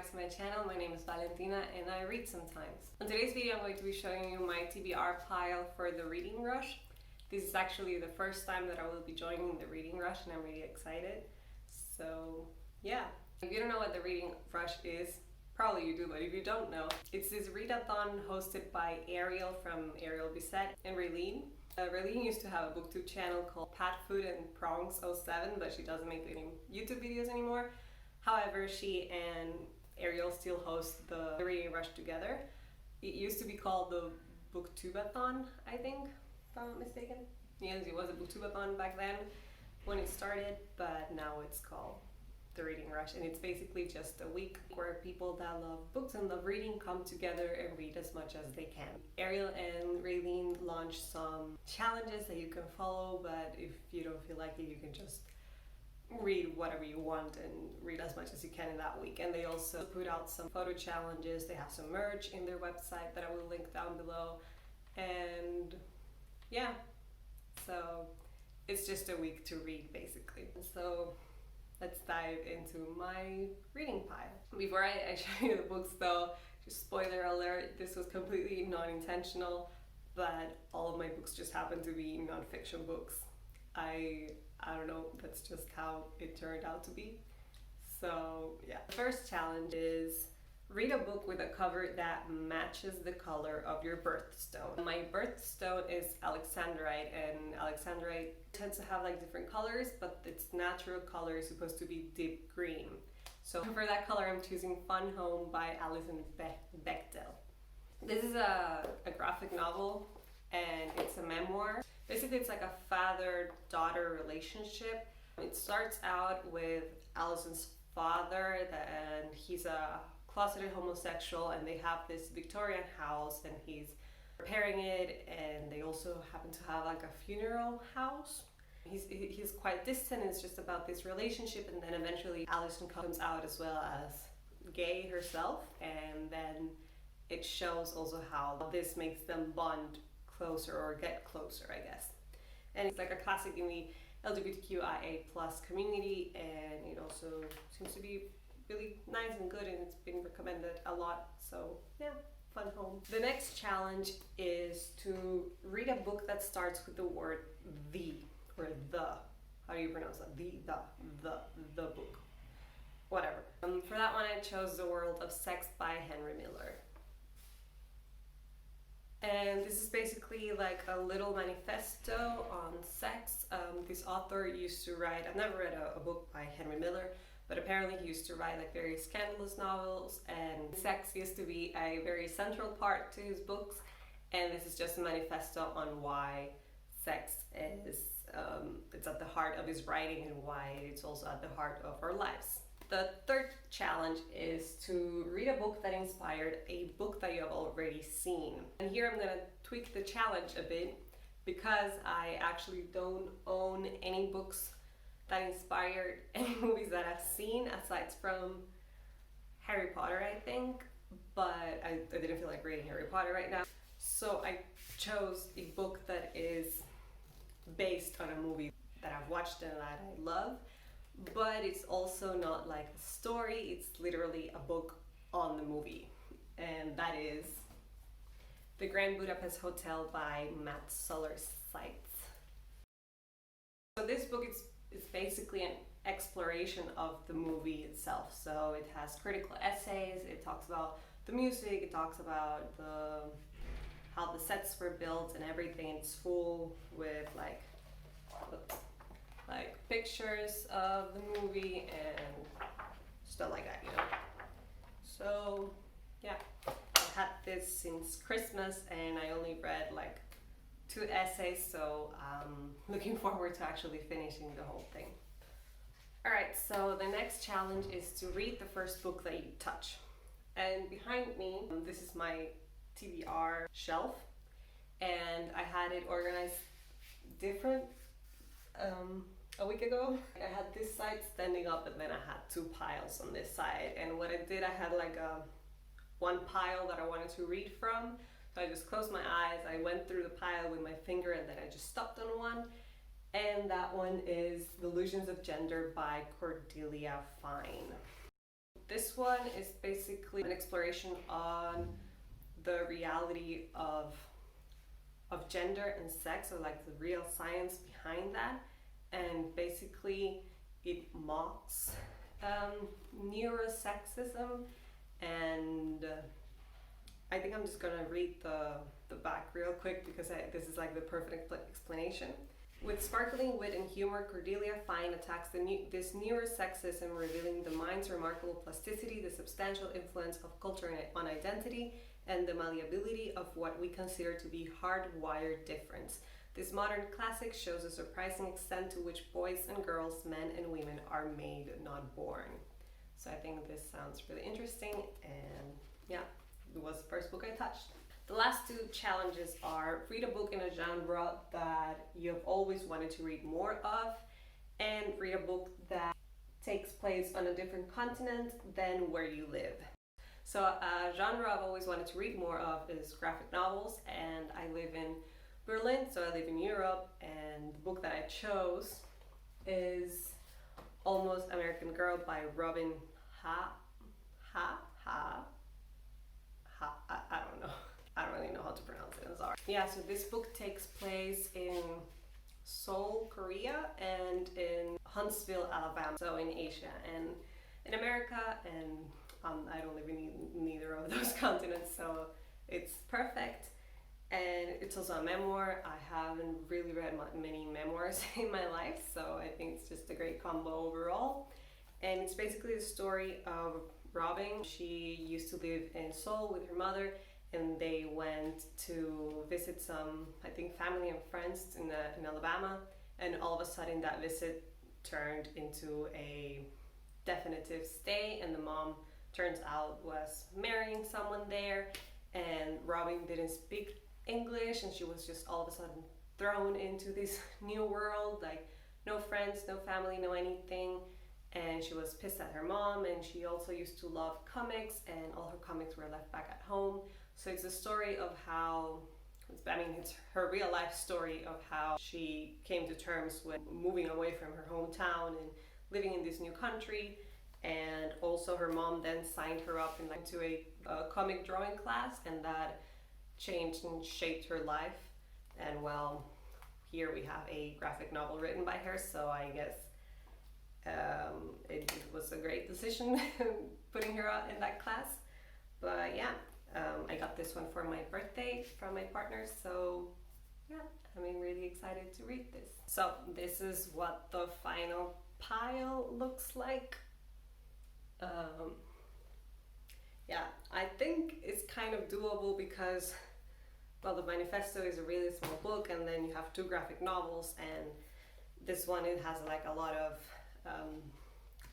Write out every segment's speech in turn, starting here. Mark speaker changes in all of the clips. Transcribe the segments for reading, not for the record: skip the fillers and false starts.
Speaker 1: back to my channel. My name is Valentina and I read sometimes. In today's video I'm going to be showing you my TBR pile for the reading rush. This is actually the first time that I will be joining the reading rush and I'm really excited. So yeah, if you don't know what the reading rush is, probably you do, but if you don't know, it's this readathon hosted by Ariel from Ariel Bisset and Raylene. Raylene used to have a booktube channel called Pat Food and Prongs 07, but she doesn't make any YouTube videos anymore. However, she and Ariel still host the reading rush together. It used to be called the Booktubeathon, I think, if I'm not mistaken. Yes, it was a Booktubeathon back then when it started, but now it's called the reading rush, and it's basically just a week where people that love books and love reading come together and read as much as they can. Ariel and Raylene launched some challenges that you can follow, but if you don't feel like it, you can just read whatever you want and read as much as you can in that week. And they also put out some photo challenges. They have some merch in their website that I will link down below. And yeah, so it's just a week to read basically. So let's dive into my reading pile. Before I show you the books though, just spoiler alert, this was completely non-intentional, but all of my books just happen to be non-fiction books. I don't know, that's just how it turned out to be. So yeah. The first challenge is read a book with a cover that matches the color of your birthstone. My birthstone is Alexandrite, and Alexandrite tends to have like different colors, but its natural color is supposed to be deep green. So for that color I'm choosing Fun Home by Alison Bechdel. This is a graphic novel and it's a memoir. Basically it's like a father-daughter relationship. It starts out with Alison's father and he's a closeted homosexual, and they have this Victorian house and he's repairing it, and they also happen to have like a funeral house. He's quite distant. It's just about this relationship, and then eventually Alison comes out as well as gay herself, and then it shows also how this makes them bond closer or get closer, I guess. And it's like a classic in the LGBTQIA+ community, and it also seems to be really nice and good, and it's been recommended a lot. So yeah, Fun Home. The next challenge is to read a book that starts with the word the, or the. How do you pronounce that? The book. Whatever. For that one I chose The World of Sex by Henry Miller. And this is basically like a little manifesto on sex. This author used to write, I've never read a book by Henry Miller, but apparently he used to write like very scandalous novels, and sex used to be a very central part to his books. And this is just a manifesto on why sex is, it's at the heart of his writing and why it's also at the heart of our lives. The third challenge is to read a book that inspired a book that you have already seen. And here I'm gonna tweak the challenge a bit because I actually don't own any books that inspired any movies that I've seen aside from Harry Potter, I think, but I didn't feel like reading Harry Potter right now. So I chose a book that is based on a movie that I've watched and that I love, but it's also not like a story, it's literally a book on the movie, and that is The Grand Budapest Hotel by Zoller Seitz. So this book is basically an exploration of the movie itself. So it has critical essays, it talks about the music, it talks about how the sets were built and everything. It's full with like pictures of the movie and stuff like that, you know. So yeah, I've had this since Christmas and I only read like 2 essays, so I'm looking forward to actually finishing the whole thing. Alright, so the next challenge is to read the first book that you touch. And behind me, this is my TBR shelf, and I had it organized different a week ago. I had this side standing up and then I had 2 piles on this side, and what I did, I had like one pile that I wanted to read from. So I just closed my eyes, I went through the pile with my finger, and then I just stopped on one. And that one is The Illusions of Gender by Cordelia Fine. This one is basically an exploration on the reality of gender and sex, or like the real science behind that, and basically it mocks neurosexism. And I think I'm just gonna read the back real quick because this is like the perfect explanation. With sparkling wit and humor, Cordelia Fine attacks this neurosexism, revealing the mind's remarkable plasticity, the substantial influence of culture on identity, and the malleability of what we consider to be hardwired difference. This modern classic shows a surprising extent to which boys and girls, men and women are made, not born. So I think this sounds really interesting, and yeah, it was the first book I touched. The last two challenges are: read a book in a genre that you've always wanted to read more of, and read a book that takes place on a different continent than where you live. So a genre I've always wanted to read more of is graphic novels, and I live in Berlin, so I live in Europe, and the book that I chose is Almost American Girl by Robin I don't know. I don't really know how to pronounce it, I'm sorry. Yeah, so this book takes place in Seoul, Korea, and in Huntsville, Alabama, so in Asia and in America, and I don't live in neither of those continents, so it's perfect. And it's also a memoir. I haven't really read many memoirs in my life, so I think it's just a great combo overall. And it's basically the story of Robin. She used to live in Seoul with her mother, and they went to visit some, I think, family and friends in Alabama, and all of a sudden that visit turned into a definitive stay, and the mom, turns out, was marrying someone there, and Robin didn't speak English, and she was just all of a sudden thrown into this new world, like no friends, no family, no anything. And she was pissed at her mom, and she also used to love comics, and all her comics were left back at home. So it's a story of how, it's her real life story of how she came to terms with moving away from her hometown and living in this new country. And also her mom then signed her up into a comic drawing class, and that changed and shaped her life. And well, here we have a graphic novel written by her, so I guess it was a great decision putting her out in that class. But yeah, I got this one for my birthday from my partner, so yeah, I'm really excited to read this. So this is what the final pile looks like. Yeah, I think it's kind of doable because, well, the manifesto is a really small book, and then you have two graphic novels, and this one, it has like a lot of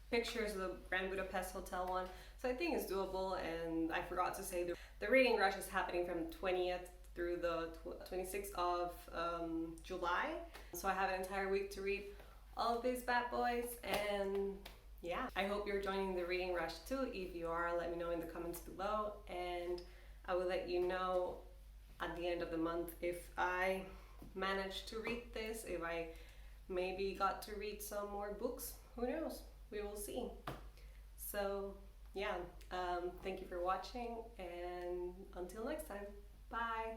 Speaker 1: pictures of the Grand Budapest Hotel one, so I think it's doable. And I forgot to say the reading rush is happening from 20th through the 26th of July, so I have an entire week to read all of these bad boys. And yeah, I hope you're joining the reading rush too. If you are, let me know in the comments below, and I will let you know at the end of the month if I managed to read this, if I maybe got to read some more books. Who knows? We will see. So yeah, thank you for watching, and until next time, bye.